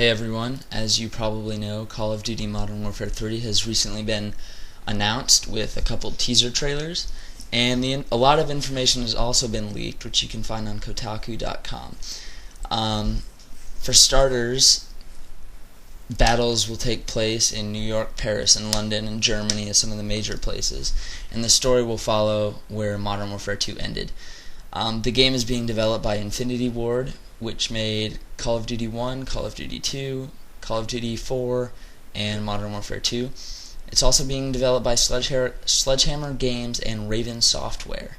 Hey everyone, as you probably know, Call of Duty Modern Warfare 3 has recently been announced with a couple teaser trailers, and a lot of information has also been leaked, which you can find on Kotaku.com. For starters, battles will take place in New York, Paris, and London, and Germany as some of the major places, and the story will follow where Modern Warfare 2 ended. The game is being developed by Infinity Ward, which made Call of Duty 1, Call of Duty 2, Call of Duty 4, and Modern Warfare 2. It's also being developed by Sledgehammer Games and Raven Software.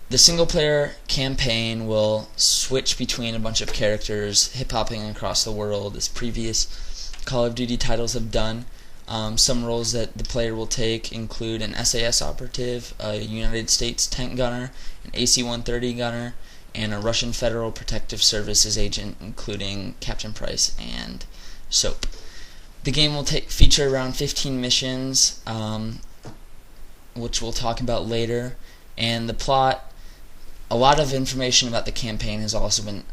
The single-player campaign will switch between a bunch of characters hip-hopping across the world, as previous Call of Duty titles have done. Some roles that the player will take include an SAS operative, a United States tank gunner, an AC-130 gunner, and a Russian Federal Protective Services agent, including Captain Price and Soap. The game will feature around 15 missions, which we'll talk about later, and the plot. A lot of information about the campaign has also been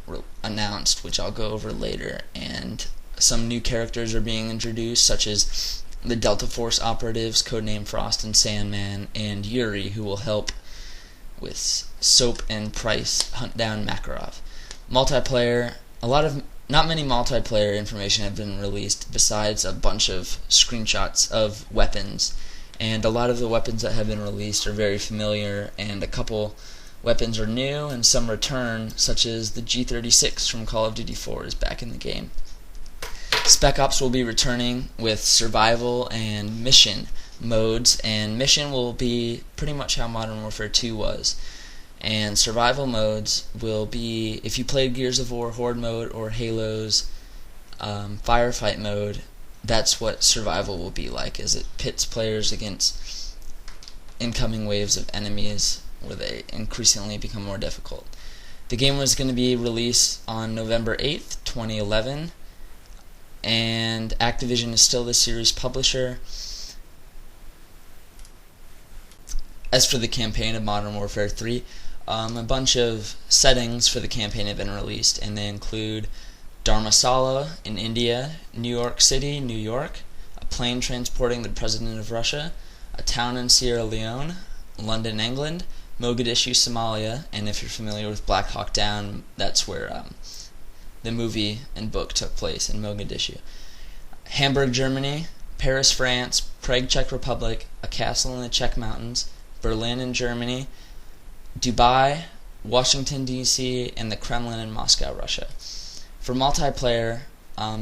announced, which I'll go over later, and some new characters are being introduced, such as the Delta Force operatives, codenamed Frost and Sandman, and Yuri, who will help with Soap and Price hunt down Makarov. Multiplayer, not many multiplayer information have been released besides a bunch of screenshots of weapons, and a lot of the weapons that have been released are very familiar, and a couple weapons are new and some return, such as the G36 from Call of Duty 4 is back in the game. Spec Ops will be returning with survival and mission modes, and mission will be pretty much how Modern Warfare 2 was, and survival modes will be, if you played Gears of War Horde mode or Halo's Firefight mode, that's what survival will be like, as it pits players against incoming waves of enemies where they increasingly become more difficult. The game was going to be released on November 8th, 2011, and Activision is still the series publisher. As for the campaign of Modern Warfare 3, a bunch of settings for the campaign have been released, and they include Dharmasala in India, New York City, New York, a plane transporting the President of Russia, a town in Sierra Leone, London, England, Mogadishu, Somalia, and if you're familiar with Black Hawk Down, that's where the movie and book took place, in Mogadishu. Hamburg, Germany, Paris, France, Prague, Czech Republic, a castle in the Czech Mountains, Berlin in Germany, Dubai, Washington, D.C., and the Kremlin in Moscow, Russia. For multiplayer,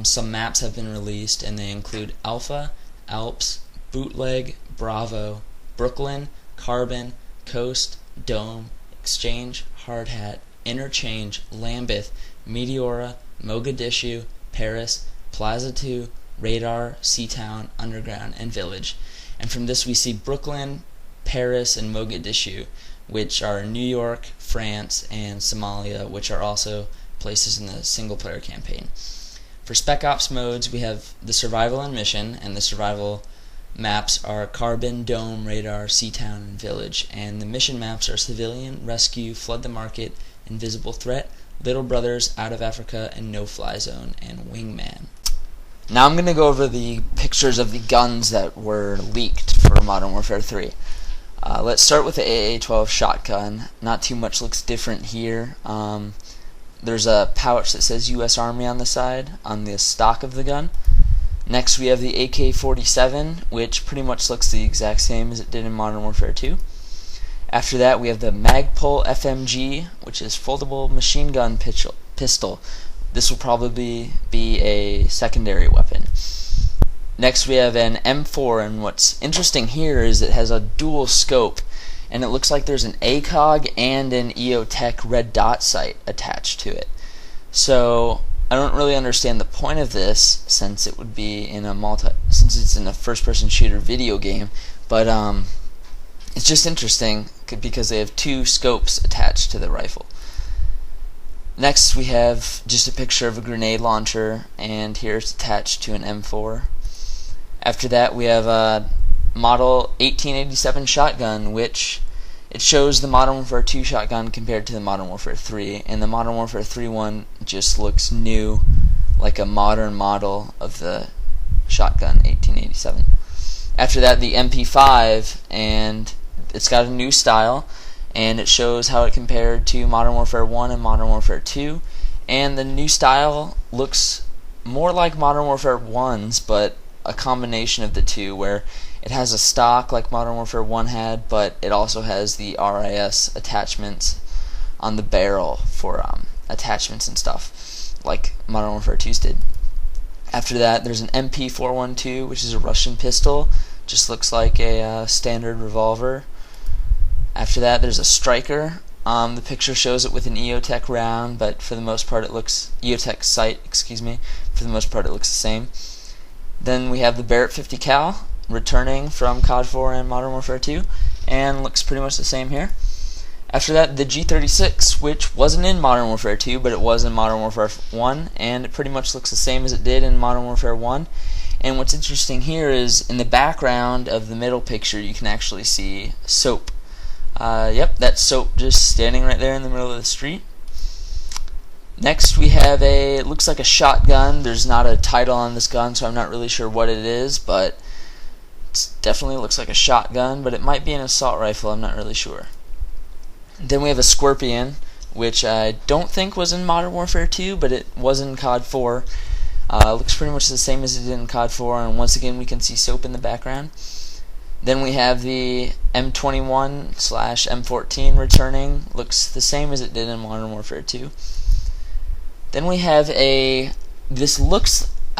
some maps have been released, and they include Alpha, Alps, Bootleg, Bravo, Brooklyn, Carbon, Coast, Dome, Exchange, Hard Hat, Interchange, Lambeth, Meteora, Mogadishu, Paris, Plaza 2, Radar, Seatown, Underground, and Village. And from this we see Brooklyn, Paris, and Mogadishu, which are New York, France, and Somalia, which are also places in the single-player campaign. For Spec Ops modes, we have the Survival and Mission, and the Survival maps are Carbon, Dome, Radar, Seatown, and Village, and the mission maps are Civilian, Rescue, Flood the Market, Invisible Threat, Little Brothers, Out of Africa, and No Fly Zone, and Wingman. Now I'm going to go over the pictures of the guns that were leaked for Modern Warfare 3. Let's start with the AA-12 shotgun. Not too much looks different here. There's a pouch that says U.S. Army on the side, on the stock of the gun. Next we have the AK-47, which pretty much looks the exact same as it did in Modern Warfare 2. After that we have the Magpul FMG, which is foldable machine gun pistol. This will probably be a secondary weapon. Next we have an M4, and what's interesting here is it has a dual scope, and it looks like there's an ACOG and an EOTech red dot sight attached to it. So I don't really understand the point of this, since it would be in since it's in a first-person shooter video game, but it's just interesting because they have two scopes attached to the rifle. Next we have just a picture of a grenade launcher, and here it's attached to an M4. After that we have a model 1887 shotgun, which it shows the Modern Warfare 2 shotgun compared to the Modern Warfare 3, and the Modern Warfare 3 one just looks new like a modern model of the shotgun 1887. After that, the MP5, and it's got a new style, and it shows how it compared to Modern Warfare 1 and Modern Warfare 2. And the new style looks more like Modern Warfare 1's, but a combination of the two, where it has a stock like Modern Warfare 1 had, but it also has the RIS attachments on the barrel for attachments and stuff, like Modern Warfare 2's did. After that, there's an MP412, which is a Russian pistol. Just looks like a standard revolver. After that, there's a Striker. The picture shows it with an EOTech round, but for the most part it looks EOTech sight. For the most part it looks the same. Then we have the Barrett 50 cal, returning from COD 4 and Modern Warfare 2, and looks pretty much the same here. After that, the G36, which wasn't in Modern Warfare 2, but it was in Modern Warfare 1, and it pretty much looks the same as it did in Modern Warfare 1. And what's interesting here is in the background of the middle picture, you can actually see Soap. Yep, that's Soap just standing right there in the middle of the street. Next we have it looks like a shotgun. There's not a title on this gun, so I'm not really sure what it is, but it definitely looks like a shotgun, but it might be an assault rifle, I'm not really sure. Then we have a Scorpion, which I don't think was in Modern Warfare 2, but it was in COD 4. Looks pretty much the same as it did in COD 4, and once again we can see Soap in the background. Then we have the M21/M14 returning. Looks the same as it did in Modern Warfare 2. Then we have I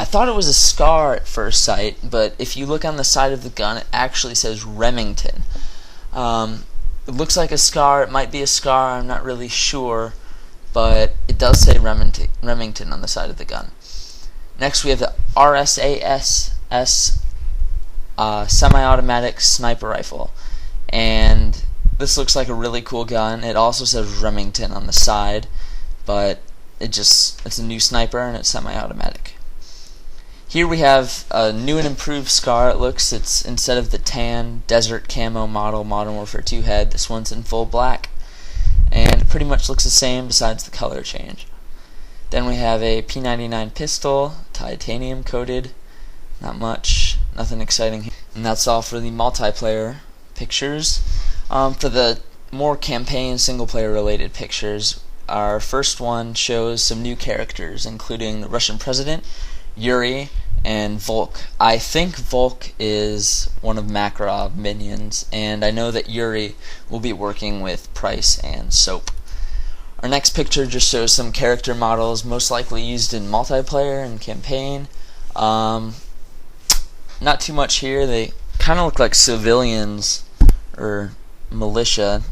thought it was a SCAR at first sight, but if you look on the side of the gun, it actually says Remington. It looks like a SCAR, it might be a SCAR, I'm not really sure, but it does say Remington on the side of the gun. Next we have the RSASS semi-automatic sniper rifle, and this looks like a really cool gun. It also says Remington on the side, but it's a new sniper and it's semi-automatic. Here we have a new and improved SCAR. It's instead of the tan desert camo model Modern Warfare 2 had, this one's in full black, and it pretty much looks the same besides the color change. Then we have a P99 pistol, titanium coated, not much, nothing exciting here. And that's all for the multiplayer pictures. For the more campaign single player related pictures, our first one shows some new characters, including the Russian president, Yuri, and Volk. I think Volk is one of Makarov minions, and I know that Yuri will be working with Price and Soap. Our next picture just shows some character models, most likely used in multiplayer and campaign. Not too much here. They kind of look like civilians or militia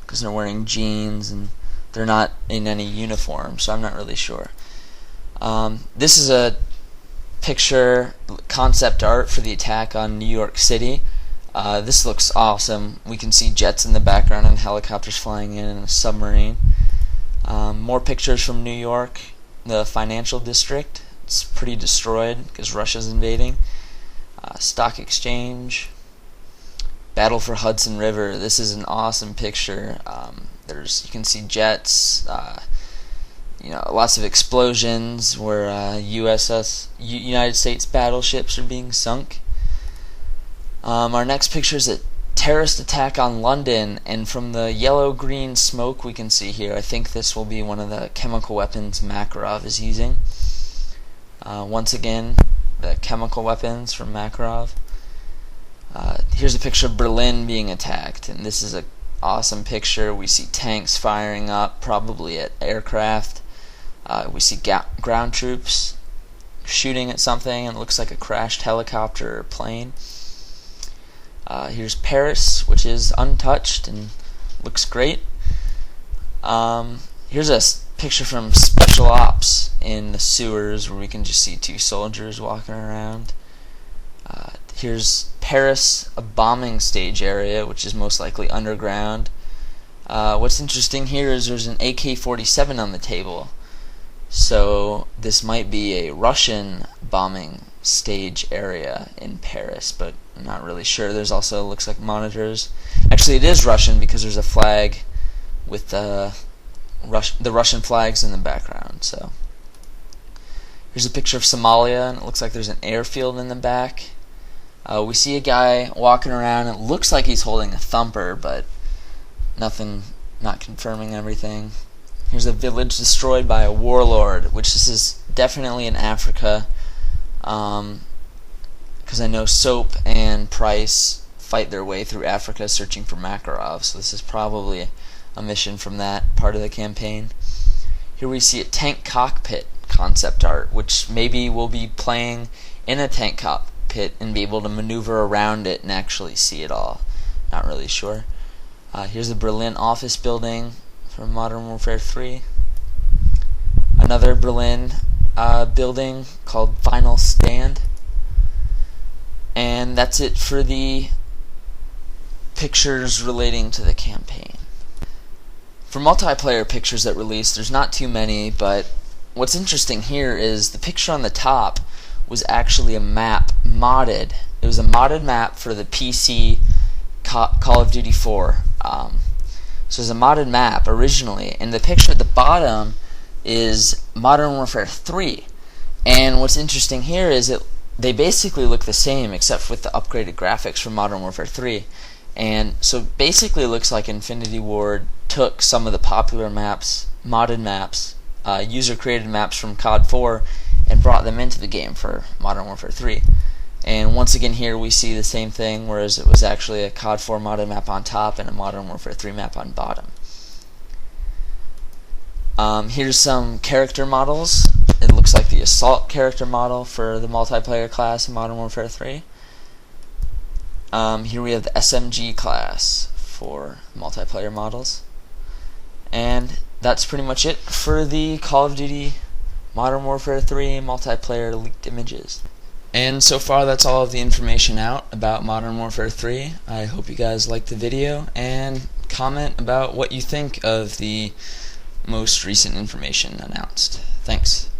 because they're wearing jeans and they're not in any uniform, so I'm not really sure. This is a picture concept art for the attack on New York City. This looks awesome. We can see jets in the background and helicopters flying in and a submarine. More pictures from New York, the financial district. It's pretty destroyed because Russia's invading. Stock exchange. Battle for Hudson River. This is an awesome picture. You can see jets. Lots of explosions where United States battleships are being sunk. Our next picture is a terrorist attack on London, and from the yellow-green smoke we can see here, I think this will be one of the chemical weapons Makarov is using. Once again, the chemical weapons from Makarov. Here's a picture of Berlin being attacked, and this is an awesome picture. We see tanks firing up, probably at aircraft. We see ground troops shooting at something, and it looks like a crashed helicopter or plane. Here's Paris, which is untouched and looks great. Here's a picture from Special Ops in the sewers where we can just see two soldiers walking around. Here's Paris, a bombing stage area, which is most likely underground. What's interesting here is there's an AK-47 on the table. So this might be a Russian bombing stage area in Paris, but I'm not really sure. There's also, looks like, monitors. Actually, it is Russian because there's a flag with the Russian flags in the background. So Here's a picture of Somalia, and it looks like there's an airfield in the back. We see a guy walking around. It looks like he's holding a thumper, but nothing, not confirming everything. Here's a village destroyed by a warlord, which this is definitely in Africa, because I know Soap and Price fight their way through Africa searching for Makarov, so this is probably a mission from that part of the campaign. Here we see a tank cockpit concept art, which maybe we'll be playing in a tank cockpit and be able to maneuver around it and actually see it all. Not really sure. Here's the Berlin office building from Modern Warfare 3. Another Berlin building called Final Stand. And that's it for the pictures relating to the campaign. For multiplayer pictures that release, there's not too many, but what's interesting here is the picture on the top was actually a map modded. It was a modded map for the PC Call of Duty 4. So it's a modded map originally, and the picture at the bottom is Modern Warfare 3. And what's interesting here is they basically look the same except with the upgraded graphics from Modern Warfare 3. And so basically it looks like Infinity Ward took some of the popular maps, modded maps, user-created maps from COD 4 and brought them into the game for Modern Warfare 3. And once again here we see the same thing, whereas it was actually a COD 4 modded map on top and a Modern Warfare 3 map on bottom. Here's some character models. It looks like the Assault character model for the multiplayer class in Modern Warfare 3. Here we have the SMG class for multiplayer models. And that's pretty much it for the Call of Duty Modern Warfare 3 multiplayer leaked images. And so far that's all of the information out about Modern Warfare 3. I hope you guys liked the video, and comment about what you think of the most recent information announced. Thanks.